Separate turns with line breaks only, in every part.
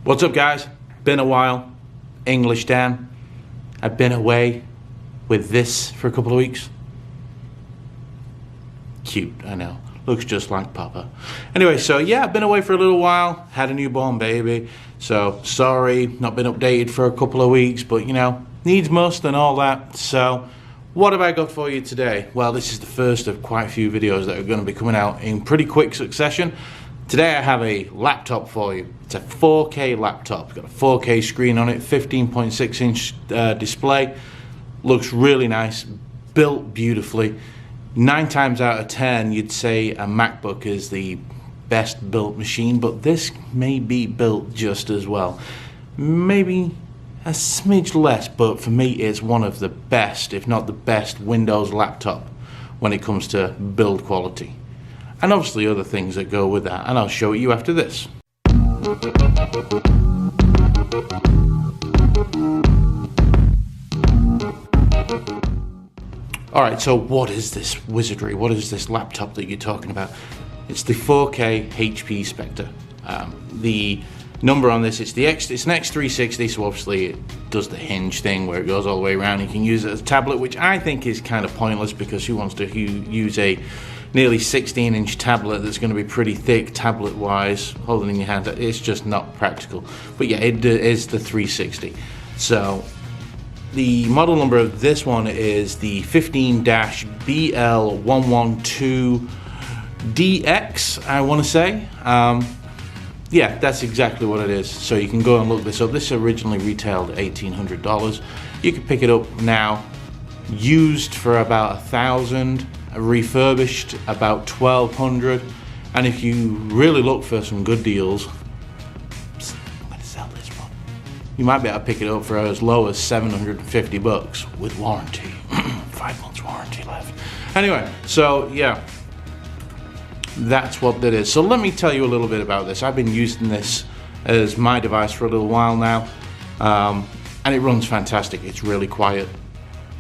What's up, guys? Been a while. English Dan. I've been away with this for a couple of weeks. Cute, I know. Looks just like Papa. Anyway, so yeah, I've been away for a little while. Had a newborn baby. So sorry, not been updated for a couple of weeks, but you know, needs must and all that. So what have I got for you today? Well, this is the first of quite a few videos that are going to be coming out in pretty quick succession. Today I have a laptop for you. It's a 4K laptop. It's got a 4K screen on it, 15.6 inch display. Looks really nice, built beautifully. 9 times out of 10 you'd say a MacBook is the best built machine, but this may be built just as well. Maybe a smidge less, but for me it's one of the best, if not the best, Windows laptop when it comes to build quality. And obviously other things that go with that, and I'll show it you after this. Alright, so what is this wizardry? What is this laptop that you're talking about? It's the 4K HP Spectre. The number on this, it's an X360, so obviously it does the hinge thing where it goes all the way around. You can use it as a tablet, which I think is kind of pointless because who wants to use a nearly 16-inch tablet that's going to be pretty thick tablet-wise, holding in your hand? It's just not practical. But yeah, it is the 360. So the model number of this one is the 15-BL112DX, I want to say. Yeah, that's exactly what it is. So you can go and look this up. This originally retailed at $1,800. You can pick it up now, used for about $1,000, refurbished about $1,200, and if you really look for some good deals, I'm gonna sell this one. You might be able to pick it up for as low as $750 with warranty. 5 months warranty left. Anyway, so yeah, that's what that is. So let me tell you a little bit about this. I've been using this as my device for a little while now, and it runs fantastic. It's really quiet.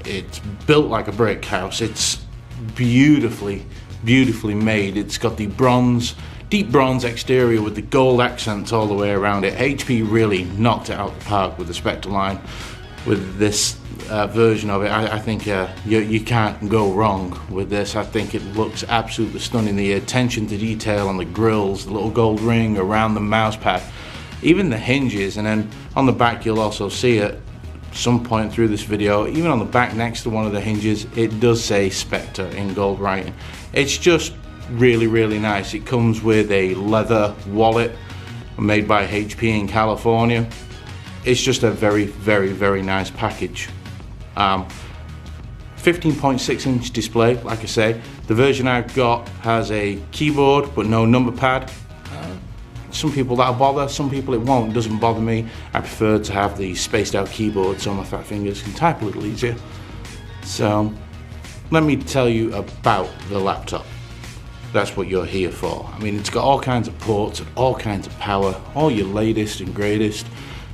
It's built like a brick house. It's beautifully made. It's got the deep bronze exterior with the gold accents all the way around it. HP really knocked it out of the park with the Spectre line with this version of it. I think you can't go wrong with this. I think it looks absolutely stunning. The attention to detail on the grills, the little gold ring around the mouse pad, even the hinges, and then on the back you'll also see it some point through this video, even on the back next to one of the hinges, it does say Spectre in gold writing. It's just really nice. It comes with a leather wallet made by HP in California. It's just a very nice package. 15.6 inch display, like I say. The version I've got has a keyboard but no number pad. Some people that'll bother, some people it won't. It doesn't bother me. I prefer to have the spaced out keyboard so my fat fingers can type a little easier. So let me tell you about the laptop. That's what you're here for. I mean, it's got all kinds of ports and all kinds of power, all your latest and greatest.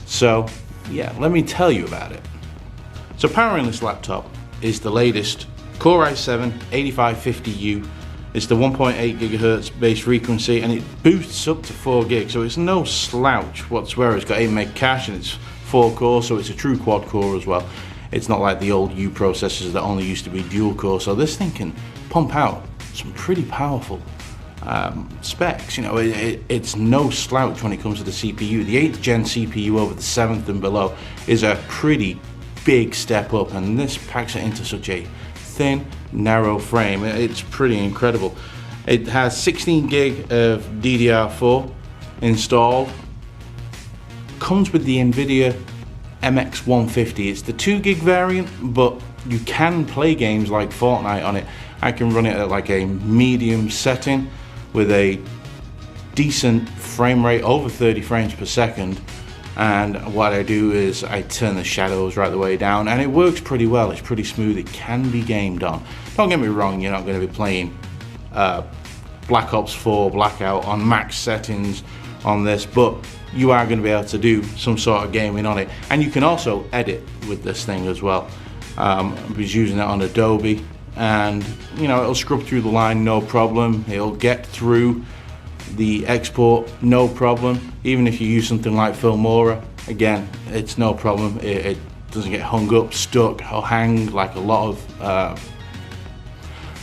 So yeah, let me tell you about it. So powering this laptop is the latest Core i7-8550U. It's the 1.8 gigahertz base frequency, and it boosts up to 4 gig, so it's no slouch whatsoever. It's got 8 meg cache and it's 4 core, so it's a true quad core as well. It's not like the old U processors that only used to be dual core, so this thing can pump out some pretty powerful specs. You know, it's no slouch when it comes to the CPU. The 8th gen CPU over the 7th and below is a pretty big step up, and this packs it into such a thin, narrow frame. It's pretty incredible. It has 16 gig of DDR4 installed. Comes with the NVIDIA MX 150. It's the 2 gig variant, but you can play games like Fortnite on it. I can run it at like a medium setting with a decent frame rate, over 30 frames per second. And what I do is I turn the shadows right the way down, and it works pretty well. It's pretty smooth. It can be gamed on. Don't get me wrong, you're not going to be playing Black Ops 4 Blackout on max settings on this, but you are going to be able to do some sort of gaming on it. And you can also edit with this thing as well. I was using it on Adobe, and you know, it'll scrub through the line no problem. It'll get through The export, no problem. Even if you use something like Filmora, again, it's no problem. It doesn't get hung up, stuck, or hang like a lot of,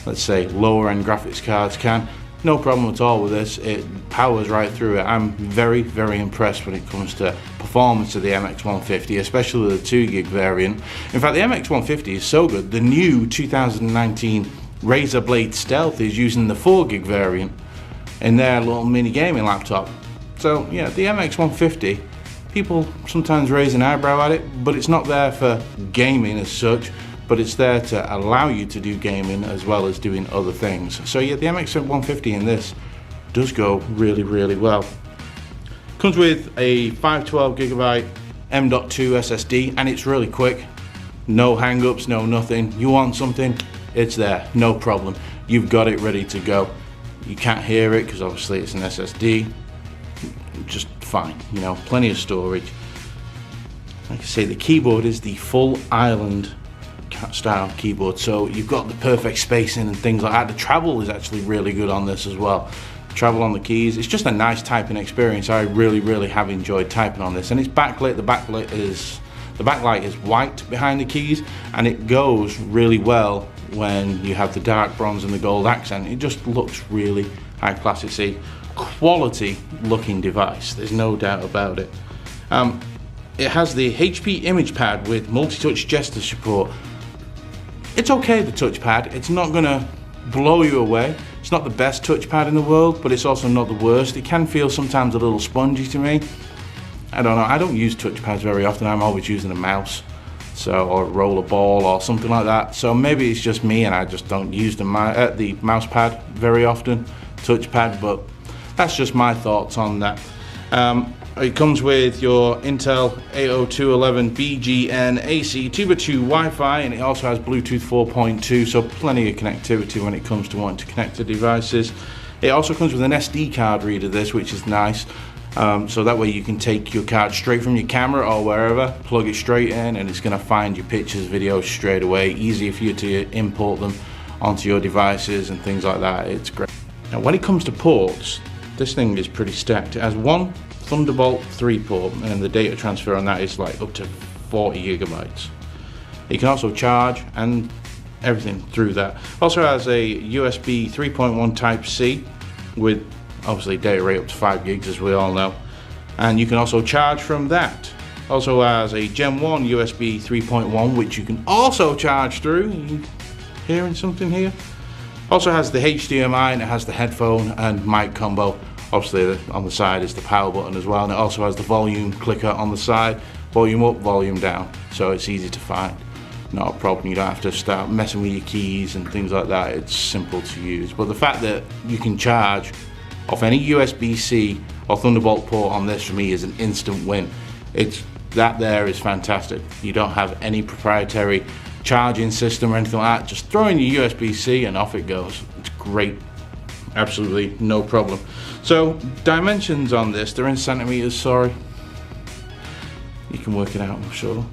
let's say, lower end graphics cards can. No problem at all with this. It powers right through it. I'm very, very impressed when it comes to performance of the MX150, especially the 2 gig variant. In fact, the MX150 is so good, the new 2019 Razer Blade Stealth is using the 4 gig variant in their little mini gaming laptop. So yeah, the MX150, people sometimes raise an eyebrow at it, but it's not there for gaming as such, but it's there to allow you to do gaming as well as doing other things. So yeah, the MX150 in this does go really, really well. Comes with a 512GB M.2 SSD, and it's really quick. No hang-ups, no nothing. You want something, it's there, no problem. You've got it ready to go. You can't hear it because obviously it's an SSD. Just fine, you know, plenty of storage. Like I say, the keyboard is the full island style keyboard, so you've got the perfect spacing and things like that. The travel is actually really good on this as well. Travel on the keys, it's just a nice typing experience. I really, really have enjoyed typing on this, and it's backlit. The backlight is white behind the keys, and it goes really well when you have the dark bronze and the gold accent. It just looks really high class. It's a quality looking device, there's no doubt about it. It has the HP Imagepad with multi-touch gesture support. It's okay, the touchpad. It's not gonna blow you away. It's not the best touchpad in the world, but it's also not the worst. It can feel sometimes a little spongy to me. I don't know, I don't use touchpads very often. I'm always using a mouse, or a roller ball or something like that. So maybe it's just me and I just don't use the mouse pad very often, touchpad, but that's just my thoughts on that. It comes with your Intel 802.11 AC 2x2 Wi-Fi, and it also has Bluetooth 4.2, so plenty of connectivity when it comes to wanting to connect to devices. It also comes with an SD card reader, this, which is nice. So that way you can take your card straight from your camera or wherever, plug it straight in, and it's going to find your pictures, videos straight away. Easy for you to import them onto your devices and things like that. It's great. Now when it comes to ports, this thing is pretty stacked. It has one Thunderbolt 3 port, and the data transfer on that is like up to 40 gigabytes. You can also charge and everything through that. Also has a USB 3.1 Type-C with obviously data rate up to 5 gigs, as we all know, and you can also charge from that. Also has a Gen 1 USB 3.1, which you can also charge through. Are you hearing something here? Also has the HDMI, and it has the headphone and mic combo. Obviously on the side is the power button as well, and it also has the volume clicker on the side, volume up, volume down, so it's easy to find. Not a problem, you don't have to start messing with your keys and things like that. It's simple to use. But the fact that you can charge off any USB-C or Thunderbolt port on this, for me, is an instant win. That there is fantastic. You don't have any proprietary charging system or anything like that. Just throw in your USB-C and off it goes. It's great. Absolutely no problem. So dimensions on this, they're in centimeters, sorry. You can work it out, I'm sure.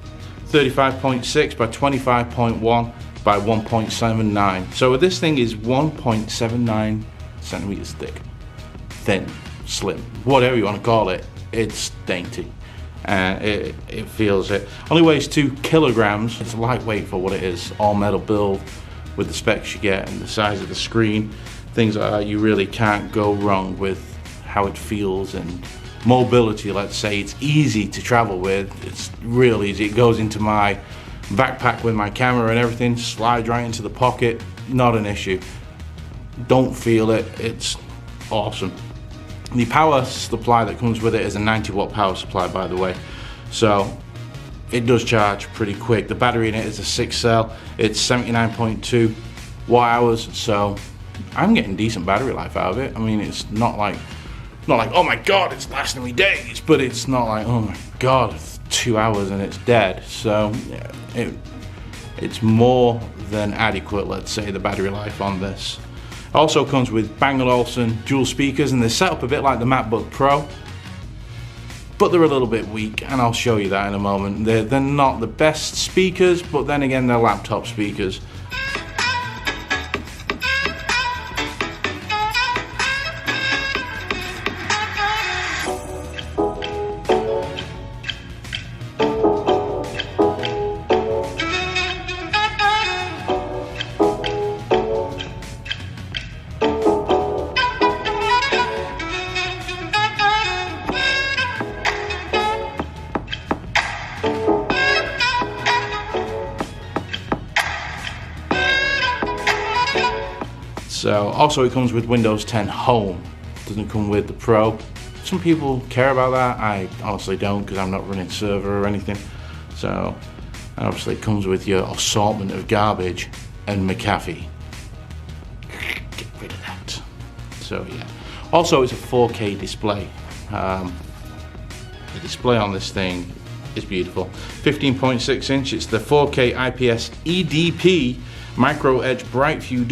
35.6 by 25.1 by 1.79. So this thing is 1.79 centimeters thick. Thin, slim, whatever you want to call it. It's dainty. It feels it. Only weighs 2 kilograms. It's lightweight for what it is. All metal build with the specs you get and the size of the screen. Things like that, you really can't go wrong with how it feels, and mobility, let's say. It's easy to travel with. It's real easy. It goes into my backpack with my camera and everything, slides right into the pocket, not an issue. Don't feel it. It's awesome. The power supply that comes with it is a 90-watt power supply, by the way, so it does charge pretty quick. The battery in it is a 6-cell. It's 79.2 watt hours, so I'm getting decent battery life out of it. I mean, it's not like oh my god, it's lasting me days, but it's not like oh my god, it's 2 hours and it's dead. So yeah, it's more than adequate, let's say, the battery life on this. Also comes with Bang & Olufsen dual speakers, and they're set up a bit like the MacBook Pro, but they're a little bit weak, and I'll show you that in a moment. They're not the best speakers, but then again, they're laptop speakers. So also it comes with Windows 10 Home. Doesn't come with the Pro. Some people care about that. I honestly don't, because I'm not running server or anything. So obviously it comes with your assortment of garbage and McAfee. Get rid of that. So yeah. Also it's a 4K display. The display on this thing is beautiful. 15.6 inch. It's the 4K IPS EDP Micro Edge BrightView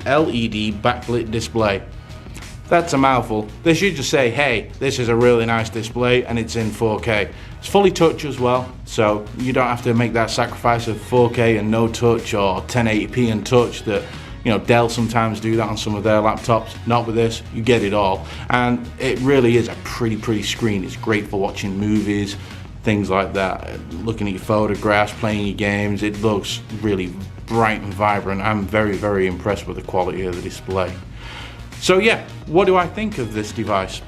WLED-backlit display. That's a mouthful. They should just say, hey, this is a really nice display and it's in 4K. It's fully touch as well, so you don't have to make that sacrifice of 4K and no touch, or 1080p and touch that, you know, Dell sometimes do that on some of their laptops. Not with this, you get it all. And it really is a pretty screen. It's great for watching movies, things like that, looking at your photographs, playing your games. It looks really bright and vibrant. I'm very impressed with the quality of the display. So yeah, what do I think of this device?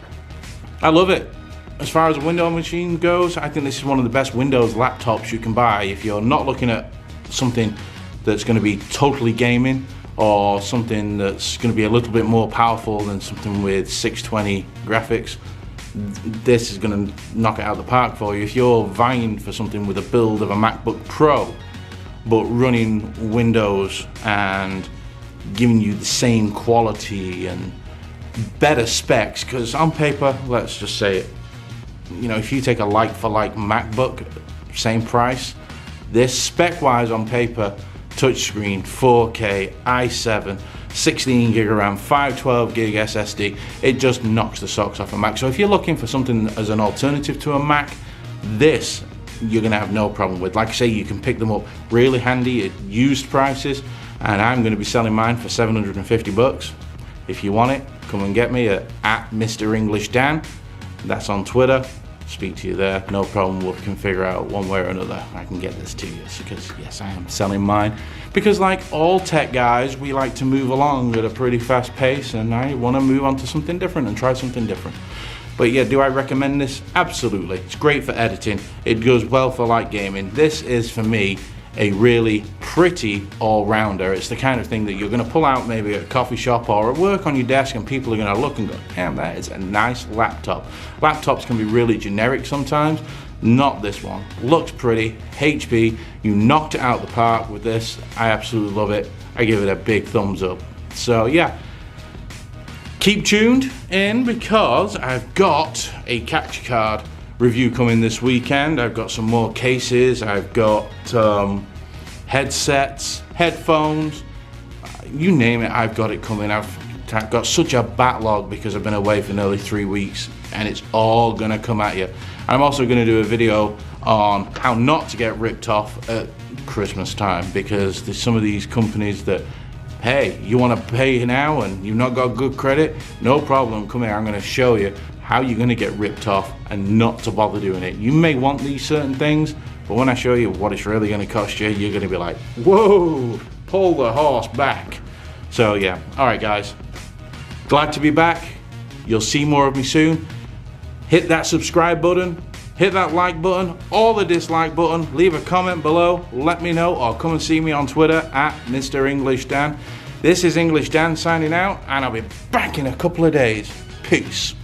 I love it. As far as a Windows machine goes, I think this is one of the best Windows laptops you can buy if you're not looking at something that's going to be totally gaming, or something that's going to be a little bit more powerful than something with 620 graphics. This is going to knock it out of the park for you. If you're vying for something with a build of a MacBook Pro, but running Windows and giving you the same quality and better specs, because on paper, let's just say it, you know, if you take a like-for-like MacBook, same price, this spec-wise on paper, touchscreen, 4K, i7, 16 gig of RAM, 512 gig SSD, it just knocks the socks off a Mac. So if you're looking for something as an alternative to a Mac, this you're gonna have no problem with. Like I say, you can pick them up really handy at used prices, and I'm gonna be selling mine for 750 bucks. If you want it, come and get me at Mr. English Dan. That's on Twitter. Speak to you there, no problem. We can figure out one way or another. I can get this to you, because yes, I am selling mine. Because like all tech guys, we like to move along at a pretty fast pace, and I want to move on to something different and try something different. But yeah, do I recommend this? Absolutely. It's great for editing. It goes well for light gaming. This is, for me, a really pretty all-rounder. It's the kind of thing that you're going to pull out maybe at a coffee shop or at work on your desk, and people are going to look and go, damn, that is a nice laptop. Laptops can be really generic sometimes. Not this one. Looks pretty. HP, you knocked it out of the park with this. I absolutely love it. I give it a big thumbs up. So yeah, keep tuned in, because I've got a capture card review coming this weekend. I've got some more cases. I've got headsets, headphones, you name it, I've got it coming. I've got such a backlog because I've been away for nearly 3 weeks, and it's all gonna come at you. I'm also gonna do a video on how not to get ripped off at Christmas time, because there's some of these companies that, hey, you want to pay now and you've not got good credit? No problem, come here, I'm going to show you how you're going to get ripped off and not to bother doing it. You may want these certain things, but when I show you what it's really going to cost you, you're going to be like, whoa, pull the horse back. So yeah, alright guys, glad to be back. You'll see more of me soon. Hit that subscribe button, hit that like button, or the dislike button, leave a comment below, let me know, or come and see me on Twitter at Mr. English Dan. This is English Dan signing out, and I'll be back in a couple of days. Peace.